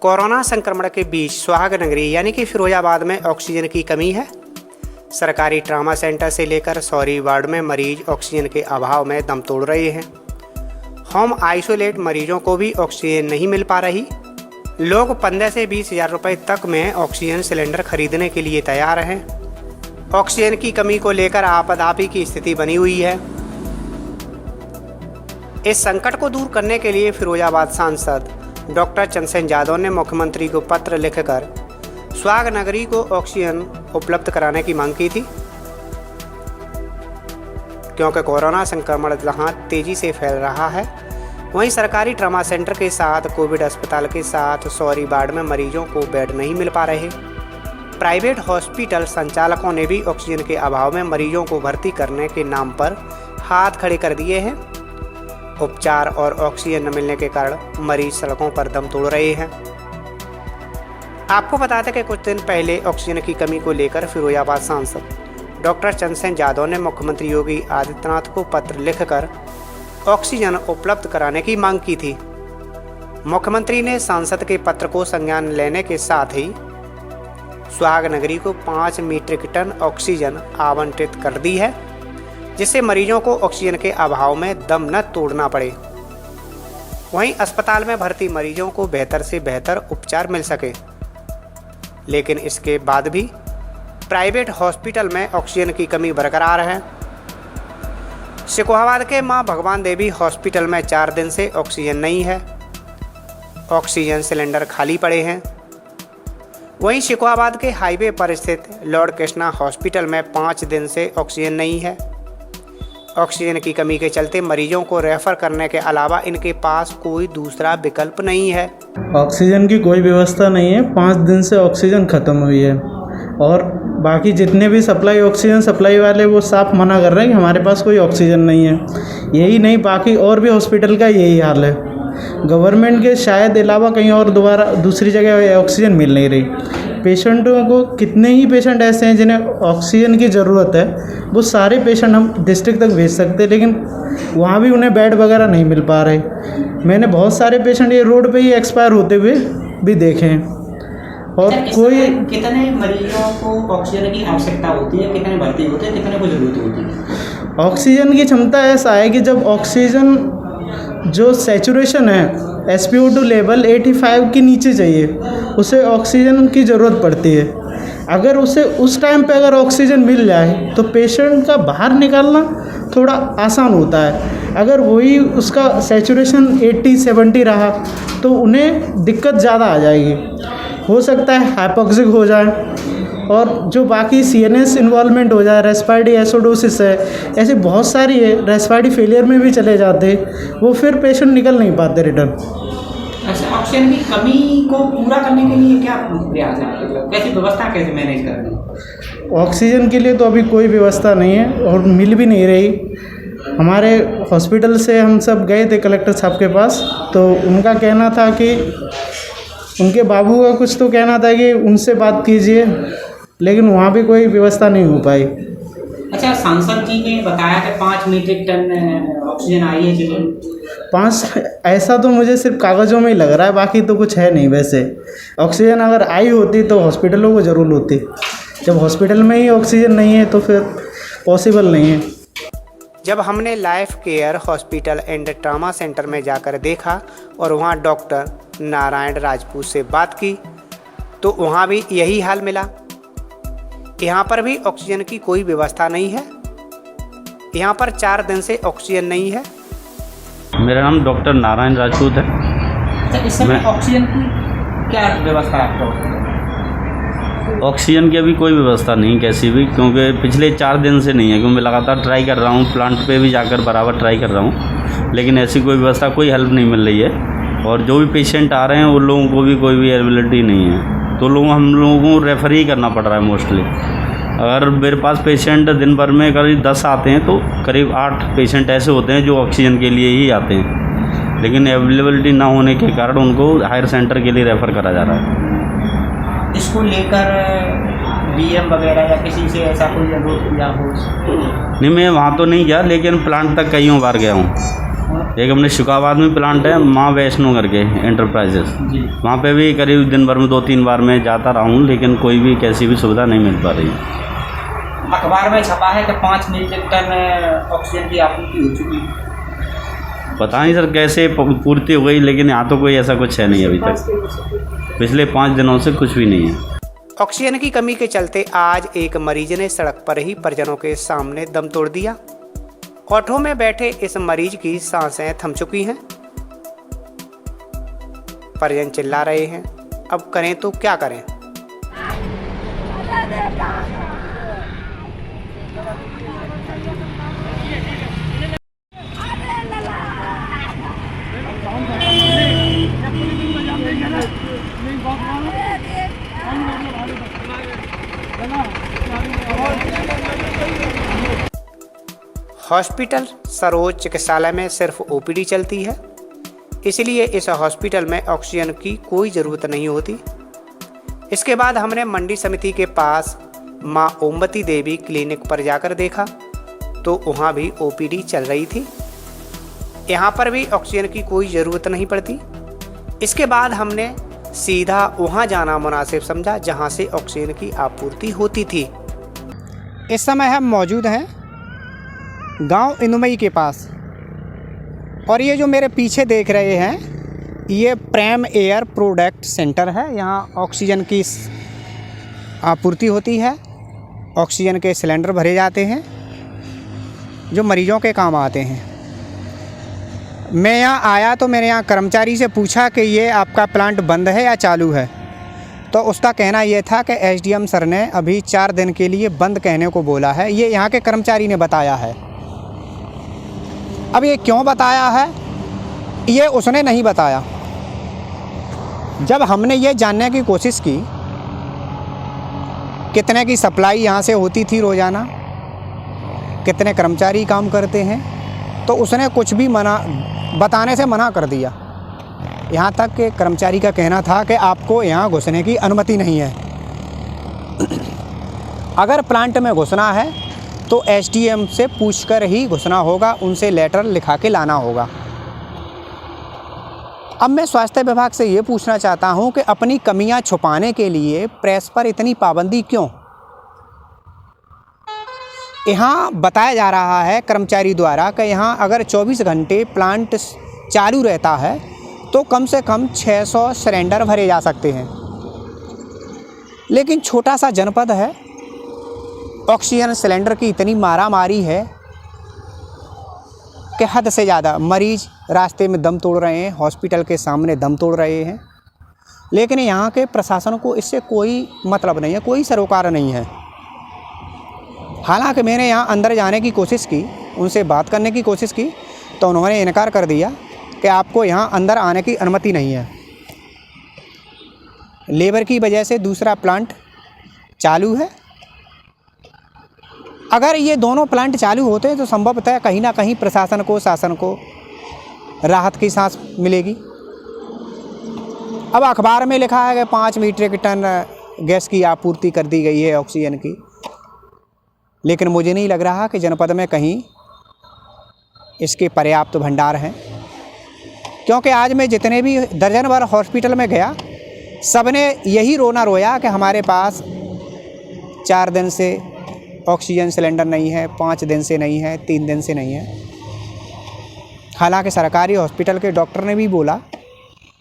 Corona संक्रमण के बीच सुहाग नगरी यानी कि फिरोजाबाद में ऑक्सीजन की कमी है। सरकारी ट्रामा सेंटर से लेकर सौरी वार्ड में मरीज ऑक्सीजन के अभाव में दम तोड़ रहे हैं। होम आइसोलेट मरीजों को भी ऑक्सीजन नहीं मिल पा रही। लोग 15 से 20 हज़ार रुपये तक में ऑक्सीजन सिलेंडर खरीदने के लिए तैयार हैं। ऑक्सीजन की कमी को लेकर आपाधापी की स्थिति बनी हुई है। इस संकट को दूर करने के लिए फिरोजाबाद सांसद डॉक्टर चंदन यादव ने मुख्यमंत्री को पत्र लिखकर सुहाग नगरी को ऑक्सीजन उपलब्ध कराने की मांग की थी, क्योंकि कोरोना संक्रमण जहां तेजी से फैल रहा है, वहीं सरकारी ट्रामा सेंटर के साथ कोविड अस्पताल के साथ सौरी वार्ड में मरीजों को बेड नहीं मिल पा रहे। प्राइवेट हॉस्पिटल संचालकों ने भी ऑक्सीजन के अभाव में मरीजों को भर्ती करने के नाम पर हाथ खड़े कर दिए हैं। उपचार और ऑक्सीजन न मिलने के कारण मरीज सड़कों पर दम तोड़ रहे हैं। आपको बता दें कि कुछ दिन पहले ऑक्सीजन की कमी को लेकर फिरोजाबाद सांसद डॉक्टर चंदन यादव ने मुख्यमंत्री योगी आदित्यनाथ को पत्र लिखकर ऑक्सीजन उपलब्ध कराने की मांग की थी। मुख्यमंत्री ने सांसद के पत्र को संज्ञान लेने के साथ ही सुहाग नगरी को 5 मीट्रिक टन ऑक्सीजन आवंटित कर दी है, जिससे मरीजों को ऑक्सीजन के अभाव में दम न तोड़ना पड़े। वहीं अस्पताल में भर्ती मरीजों को बेहतर से बेहतर उपचार मिल सके। लेकिन इसके बाद भी प्राइवेट हॉस्पिटल में ऑक्सीजन की कमी बरकरार है। सिकोहाबाद के मां भगवान देवी हॉस्पिटल में 4 दिन से ऑक्सीजन नहीं है। ऑक्सीजन सिलेंडर खाली पड़े हैं। वहीं सिकोहाबाद के हाईवे पर स्थित लॉर्ड कृष्णा हॉस्पिटल में 5 दिन से ऑक्सीजन नहीं है। ऑक्सीजन की कमी के चलते मरीजों को रेफर करने के अलावा इनके पास कोई दूसरा विकल्प नहीं है। ऑक्सीजन की कोई व्यवस्था नहीं है। 5 दिन से ऑक्सीजन ख़त्म हुई है और बाकी जितने भी ऑक्सीजन सप्लाई वाले वो साफ मना कर रहे हैं कि हमारे पास कोई ऑक्सीजन नहीं है। यही नहीं, बाकी और भी हॉस्पिटल का यही हाल है। गवर्नमेंट के शायद अलावा कहीं और दूसरी जगह ऑक्सीजन मिल नहीं रही। पेशेंटों को, कितने ही पेशेंट ऐसे हैं जिन्हें ऑक्सीजन की ज़रूरत है, वो सारे पेशेंट हम डिस्ट्रिक्ट तक भेज सकते हैं, लेकिन वहाँ भी उन्हें बेड वगैरह नहीं मिल पा रहे। मैंने बहुत सारे पेशेंट ये रोड पे ही एक्सपायर होते हुए भी देखे हैं। और कोई कितने मरीजों को ऑक्सीजन की आवश्यकता होती है, कितने भर्ती होते हैं, कितने को ज़रूरत होती है? ऑक्सीजन की क्षमता ऐसा है कि जब ऑक्सीजन जो सैचुरेशन है SpO2 लेवल 85 के नीचे चाहिए, उसे ऑक्सीजन की ज़रूरत पड़ती है। अगर उसे उस टाइम पे अगर ऑक्सीजन मिल जाए तो पेशेंट का बाहर निकालना थोड़ा आसान होता है। अगर वही उसका सैचुरेशन 80-70 रहा तो उन्हें दिक्कत ज़्यादा आ जाएगी। हो सकता है हाइपोक्सिक हो जाए और जो बाकी CNS इन्वॉल्वमेंट हो जाए, रेस्पिरेटरी एसिडोसिस है, ऐसी बहुत सारी है। रेस्पिरेटरी फेलियर में भी चले जाते, वो फिर पेशेंट निकल नहीं पाते रिटर्न। अच्छा, ऑक्सीजन की कमी को पूरा करने के लिए क्या प्रयास है, मतलब कैसी व्यवस्था, कैसे मैनेज कर रही है? ऑक्सीजन के लिए तो अभी कोई व्यवस्था नहीं है और मिल भी नहीं रही। हमारे हॉस्पिटल से हम सब गए थे कलेक्टर साहब के पास, तो उनका कहना था कि उनके बाबू का कुछ तो कहना था कि उनसे बात कीजिए, लेकिन वहाँ भी कोई व्यवस्था नहीं हो पाई। अच्छा, सांसद जी ने बताया कि 5 मीट्रिक टन ऑक्सीजन आई है जी। 5 ऐसा तो मुझे सिर्फ कागज़ों में ही लग रहा है, बाकी तो कुछ है नहीं। वैसे ऑक्सीजन अगर आई होती तो हॉस्पिटलों को ज़रूर होती। जब हॉस्पिटल में ही ऑक्सीजन नहीं है तो फिर पॉसिबल नहीं है। जब हमने life care hospital and trauma centre में जाकर देखा और वहां डॉक्टर नारायण राजपूत से बात की तो वहां भी यही हाल मिला। यहाँ पर भी ऑक्सीजन की कोई व्यवस्था नहीं है। यहाँ पर 4 दिन से ऑक्सीजन नहीं है। मेरा नाम डॉक्टर नारायण राजपूत है। तो इस समय ऑक्सीजन की क्या व्यवस्था है आपको? ऑक्सीजन की अभी कोई व्यवस्था नहीं कैसी भी, क्योंकि पिछले 4 दिन से नहीं है। क्योंकि मैं लगातार ट्राई कर रहा हूँ, प्लांट पे भी जाकर बराबर ट्राई कर रहा हूँ, लेकिन ऐसी कोई व्यवस्था, कोई हेल्प नहीं मिल रही है। और जो भी पेशेंट आ रहे हैं उन लोगों को भी कोई भी अवेलेबिलिटी नहीं है, तो हम लोगों को रेफ़र ही करना पड़ रहा है मोस्टली। अगर मेरे पास पेशेंट दिन भर में करीब 10 आते हैं तो करीब 8 पेशेंट ऐसे होते हैं जो ऑक्सीजन के लिए ही आते हैं, लेकिन अवेलेबिलिटी ना होने के कारण उनको हायर सेंटर के लिए रेफ़र करा जा रहा है। इसको लेकर DM वगैरह या किसी से ऐसा कोई अनुरोध किया हो? नहीं, मैं वहाँ तो नहीं गया, लेकिन प्लांट तक कईयों बार गया हूँ। एक अपने शुकाबाद में प्लांट है, माँ वैष्णो करके एंटरप्राइजेस, जी। वहाँ पे भी करीब दिन भर में 2-3 बार मैं जाता रहा हूँ, लेकिन कोई भी कैसी भी सुविधा नहीं मिल पा रही। अखबार में छपा है कि 5 मीट्रिक टन ऑक्सीजन की आपूर्ति हो चुकी है। पता नहीं सर कैसे पूर्ति हो गई, लेकिन यहाँ तो कोई ऐसा कुछ है नहीं अभी तक। पिछले 5 दिनों से कुछ भी नहीं है। ऑक्सीजन की कमी के चलते आज एक मरीज ने सड़क पर ही परिजनों के सामने दम तोड़ दिया। ऑटो में बैठे इस मरीज की सांसें थम चुकी हैं। परिजन चिल्ला रहे हैं, अब करें तो क्या करें। हॉस्पिटल सरोज चिकित्सालय में सिर्फ ओपीडी चलती है, इसलिए इस हॉस्पिटल में ऑक्सीजन की कोई ज़रूरत नहीं होती। इसके बाद हमने मंडी समिति के पास मां ओमवती देवी क्लिनिक पर जाकर देखा तो वहां भी ओपीडी चल रही थी। यहां पर भी ऑक्सीजन की कोई ज़रूरत नहीं पड़ती। इसके बाद हमने सीधा वहां जाना मुनासिब समझा जहां से ऑक्सीजन की आपूर्ति होती थी। इस समय हम मौजूद हैं गांव इनुमई के पास, और ये जो मेरे पीछे देख रहे हैं ये प्रेम एयर प्रोडक्ट सेंटर है। यहाँ ऑक्सीजन की आपूर्ति होती है, ऑक्सीजन के सिलेंडर भरे जाते हैं जो मरीजों के काम आते हैं। मैं यहाँ आया तो मैंने यहाँ कर्मचारी से पूछा कि ये आपका प्लांट बंद है या चालू है, तो उसका कहना ये था कि एसडीएम सर ने अभी 4 दिन के लिए बंद कहने को बोला है। ये यहाँ के कर्मचारी ने बताया है। अब ये क्यों बताया है ये उसने नहीं बताया। जब हमने ये जानने की कोशिश की कितने की सप्लाई यहाँ से होती थी रोज़ाना, कितने कर्मचारी काम करते हैं, तो उसने कुछ भी बताने से मना कर दिया। यहाँ तक कि कर्मचारी का कहना था कि आपको यहाँ घुसने की अनुमति नहीं है। अगर प्लांट में घुसना है तो एसडीएम से पूछकर ही घुसना होगा, उनसे लेटर लिखा के लाना होगा। अब मैं स्वास्थ्य विभाग से ये पूछना चाहता हूँ कि अपनी कमियाँ छुपाने के लिए प्रेस पर इतनी पाबंदी क्यों? यहाँ बताया जा रहा है कर्मचारी द्वारा कि यहाँ अगर 24 घंटे प्लांट चालू रहता है तो कम से कम 600 सिलेंडर भरे जा सकते हैं। लेकिन छोटा सा जनपद है, ऑक्सीजन सिलेंडर की इतनी मारामारी है कि हद से ज़्यादा। मरीज रास्ते में दम तोड़ रहे हैं, हॉस्पिटल के सामने दम तोड़ रहे हैं, लेकिन यहाँ के प्रशासन को इससे कोई मतलब नहीं है, कोई सरोकार नहीं है। हालांकि मैंने यहाँ अंदर जाने की कोशिश की, उनसे बात करने की कोशिश की, तो उन्होंने इनकार कर दिया कि आपको यहाँ अंदर आने की अनुमति नहीं है। लेबर की वजह से दूसरा प्लांट चालू है। अगर ये दोनों प्लांट चालू होते हैं तो संभवतः कहीं ना कहीं प्रशासन को, शासन को राहत की सांस मिलेगी। अब अखबार में लिखा है कि 5 मीट्रिक टन गैस की आपूर्ति कर दी गई है ऑक्सीजन की, लेकिन मुझे नहीं लग रहा कि जनपद में कहीं इसके पर्याप्त भंडार हैं। क्योंकि आज मैं जितने भी दर्जन भर हॉस्पिटल में गया, सब ने यही रोना रोया कि हमारे पास 4 दिन से ऑक्सीजन सिलेंडर नहीं है, 5 दिन से नहीं है, 3 दिन से नहीं है। हालांकि सरकारी हॉस्पिटल के डॉक्टर ने भी बोला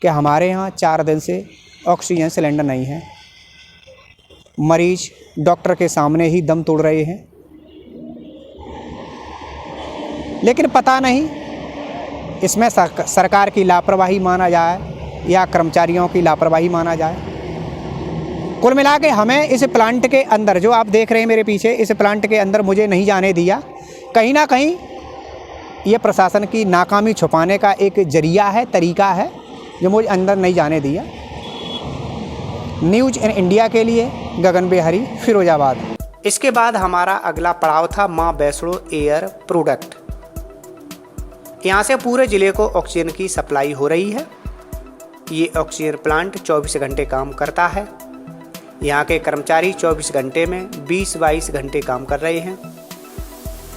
कि हमारे यहाँ 4 दिन से ऑक्सीजन सिलेंडर नहीं है। मरीज डॉक्टर के सामने ही दम तोड़ रहे हैं। लेकिन पता नहीं इसमें सरकार की लापरवाही माना जाए या कर्मचारियों की लापरवाही माना जाए। कुल मिला के हमें इस प्लांट के अंदर, जो आप देख रहे हैं मेरे पीछे, इस प्लांट के अंदर मुझे नहीं जाने दिया। कहीं ना कहीं ये प्रशासन की नाकामी छुपाने का एक जरिया है, तरीका है, जो मुझे अंदर नहीं जाने दिया। न्यूज़ इन इंडिया के लिए गगन बिहारी, फिरोजाबाद। इसके बाद हमारा अगला पड़ाव था मां वैष्णो एयर प्रोडक्ट। यहाँ से पूरे ज़िले को ऑक्सीजन की सप्लाई हो रही है। ये ऑक्सीजन प्लांट 24 घंटे काम करता है। यहाँ के कर्मचारी 24 घंटे में 20-22 घंटे काम कर रहे हैं।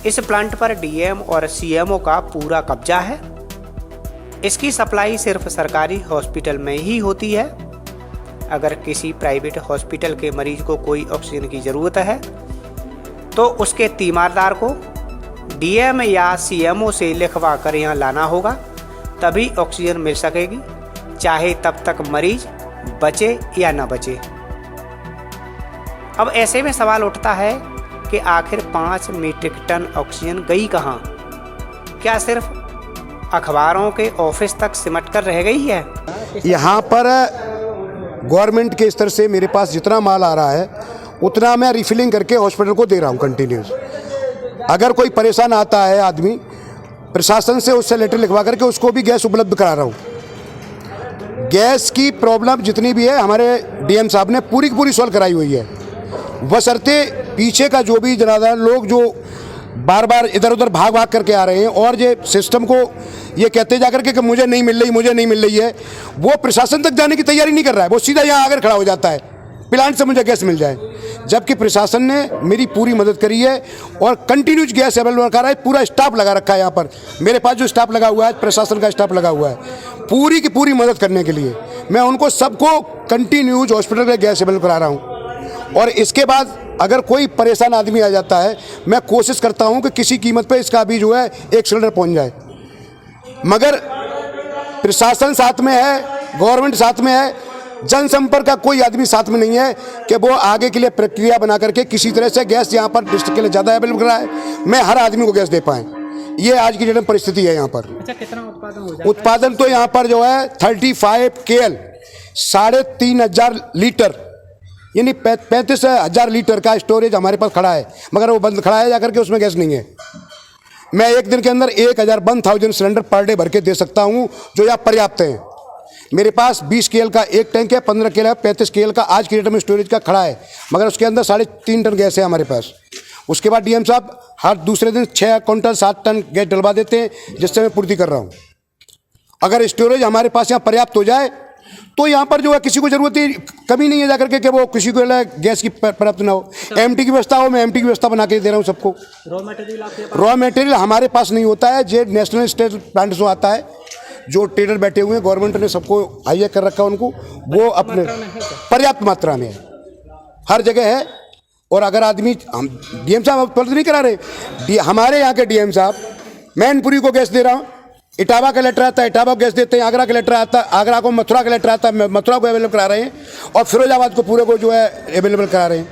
इस प्लांट पर डीएम और सीएमओ का पूरा कब्जा है। इसकी सप्लाई सिर्फ सरकारी हॉस्पिटल में ही होती है। अगर किसी प्राइवेट हॉस्पिटल के मरीज को कोई ऑक्सीजन की ज़रूरत है तो उसके तीमारदार को डीएम या सीएमओ से लिखवा कर यहाँ लाना होगा, तभी ऑक्सीजन मिल सकेगी, चाहे तब तक मरीज बचे या ना बचे। अब ऐसे में सवाल उठता है कि आखिर 5 मीट्रिक टन ऑक्सीजन गई कहाँ? क्या सिर्फ अखबारों के ऑफिस तक सिमट कर रह गई है? यहाँ पर गवर्नमेंट के स्तर से मेरे पास जितना माल आ रहा है उतना मैं रिफिलिंग करके हॉस्पिटल को दे रहा हूँ कंटिन्यूस। अगर कोई परेशान आता है आदमी, प्रशासन से उससे लेटर लिखवा करके उसको भी गैस उपलब्ध करा रहा हूँ। गैस की प्रॉब्लम जितनी भी है हमारे डीएम साहब ने पूरी की पूरी सॉल्व कराई हुई है, बशर्ते पीछे का जो भी जनाधार लोग जो बार बार इधर उधर भाग भाग करके आ रहे हैं और ये सिस्टम को ये कहते जा करके कि मुझे नहीं मिल रही है, वो प्रशासन तक जाने की तैयारी नहीं कर रहा है। वो सीधा यहाँ आकर खड़ा हो जाता है प्लांट से मुझे गैस मिल जाए, जबकि प्रशासन ने मेरी पूरी मदद करी है और कंटिन्यूज गैस अवेलेबल कर रहा है। पूरा स्टाफ लगा रखा है यहाँ पर, मेरे पास जो स्टाफ लगा हुआ है, प्रशासन का स्टाफ लगा हुआ है पूरी की पूरी मदद करने के लिए। मैं उनको सबको कंटिन्यूज हॉस्पिटल में गैस अवेलेबल करा रहा हूँ। और इसके बाद अगर कोई परेशान आदमी आ जाता है, मैं कोशिश करता हूँ कि किसी कीमत पे इसका भी जो है 1 सिलेंडर पहुँच जाए, मगर प्रशासन साथ में है, गवर्नमेंट साथ में है, जनसंपर्क का कोई आदमी साथ में नहीं है कि वो आगे के लिए प्रक्रिया बना करके किसी तरह से गैस यहाँ पर डिस्ट्रिक्ट के लिए ज़्यादा अवेलेबल कराए, मैं हर आदमी को गैस दे पाएँ। ये आज की डेट में परिस्थिति है यहाँ पर। अच्छा, कितना उत्पादन हो जाता है? उत्पादन तो यहाँ पर जो है 35 KL 3,500 लीटर यानी 35,000 लीटर का स्टोरेज हमारे पास खड़ा है, मगर वो बंद खड़ा है जाकर के, उसमें गैस नहीं है। मैं एक दिन के अंदर 1,000 सिलेंडर पर डे भर के दे सकता हूँ, जो यहाँ पर्याप्त हैं। मेरे पास 20 KL का एक टैंक है, 15 KL है, 35 KL का आज की डेट में स्टोरेज का खड़ा है, मगर उसके अंदर 3.5 टन गैस है हमारे पास। उसके बाद डीएम साहब हर दूसरे दिन 6 क्विंटल 7 टन गैस डलवा देते हैं, जिससे मैं पूर्ति कर रहा हूँ। अगर स्टोरेज हमारे पास यहाँ पर्याप्त हो जाए तो यहाँ पर जो है किसी को जरूरत ही कमी नहीं है जाकर के कि वो किसी को गैस की पर्याप्त ना हो। एमटी की व्यवस्था हो, मैं एमटी की व्यवस्था बना के दे रहा हूँ सबको। रॉ मटेरियल हमारे पास नहीं होता है, जो नेशनल स्टेट प्लांट से आता है, जो ट्रेडर बैठे हुए हैं, गवर्नमेंट ने सबको हाईया कर रखा है उनको, वो अपने पर्याप्त मात्रा में है, हर जगह है। और अगर आदमी, हम डीएम साहब उपलब्ध नहीं करा रहे, हमारे यहाँ के डीएम साहब मैनपुरी को गैस दे रहा हूँ, इटावा का लेटर आता है, इटावा को गैस देते हैं, आगरा का लेटर आता है, आगरा को मथुरा का लेटर आता है, मथुरा को अवेलेबल करा रहे हैं, और फिरोजाबाद को पूरे को जो है अवेलेबल करा रहे हैं।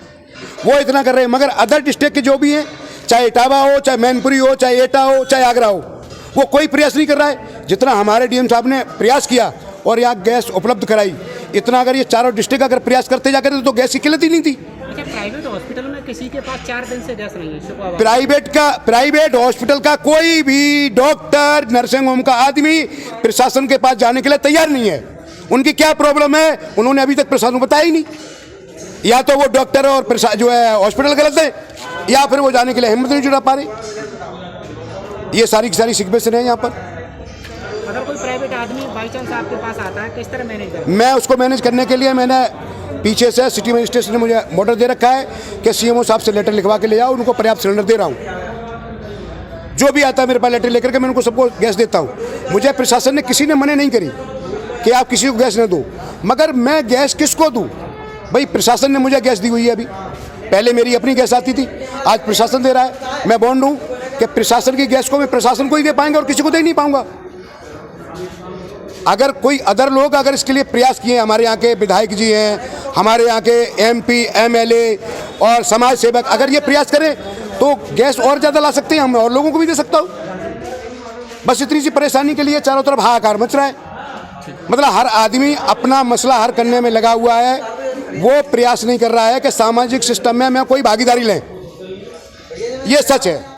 वो इतना कर रहे हैं, मगर अदर डिस्ट्रिक्ट के जो भी हैं, चाहे इटावा हो, चाहे मैनपुरी हो, चाहे एटा हो, चाहे आगरा हो, वो कोई प्रयास नहीं कर रहा है जितना हमारे डीएम साहब ने प्रयास किया और यहाँ गैस उपलब्ध कराई। इतना अगर ये चारों डिस्ट्रिक्ट अगर प्रयास करते जा करते तो गैस की किल्लत ही नहीं थी। अच्छा, प्राइवेट हॉस्पिटल में किसी के पास 4 दिन से गैस नहीं है? प्राइवेट हॉस्पिटल का कोई भी डॉक्टर, नर्सिंग होम का आदमी प्रशासन के पास जाने के लिए तैयार नहीं है। उनकी क्या प्रॉब्लम है उन्होंने अभी तक प्रशासन को बताया ही नहीं। या तो वो डॉक्टर और जो है हॉस्पिटल गलत है, या फिर वो जाने के लिए हिम्मत नहीं जुटा पा रहे। ये सारी की सारी सिचुएशन है यहाँ पर। अगर कोई प्राइवेट आदमी बाई चांस आपके पास आता है, किस तरह मैनेज करें? मैं उसको मैनेज करने के लिए मैंने पीछे से सिटी मजिस्ट्रेट ने मुझे मॉडल दे रखा है कि सीएमओ साहब से लेटर लिखवा के ले जाओ, उनको पर्याप्त सिलेंडर दे रहा हूँ। जो भी आता है मेरे पास लेटर लेकर के मैं उनको सबको गैस देता हूँ। मुझे प्रशासन ने किसी ने मना नहीं करी कि आप किसी को गैस न दो, मगर मैं गैस किसको दूँ? भाई प्रशासन ने मुझे गैस दी हुई है। अभी पहले मेरी अपनी गैस आती थी, आज प्रशासन दे रहा है। मैं बॉन्ड हूँ कि प्रशासन की गैस को मैं प्रशासन को ही दे पाएंगे और किसी को दे नहीं पाऊंगा। अगर कोई अदर लोग अगर इसके लिए प्रयास किए, हमारे यहाँ के विधायक जी हैं, हमारे यहाँ के एमपी, एमएलए और समाज सेवक अगर ये प्रयास करें तो गैस और ज़्यादा ला सकते हैं, हम और लोगों को भी दे सकता हूँ। बस इतनी सी परेशानी के लिए चारों तरफ हाहाकार मच रहा है। मतलब हर आदमी अपना मसला हल करने में लगा हुआ है, वो प्रयास नहीं कर रहा है कि सामाजिक सिस्टम में कोई भागीदारी लें। ये सच है।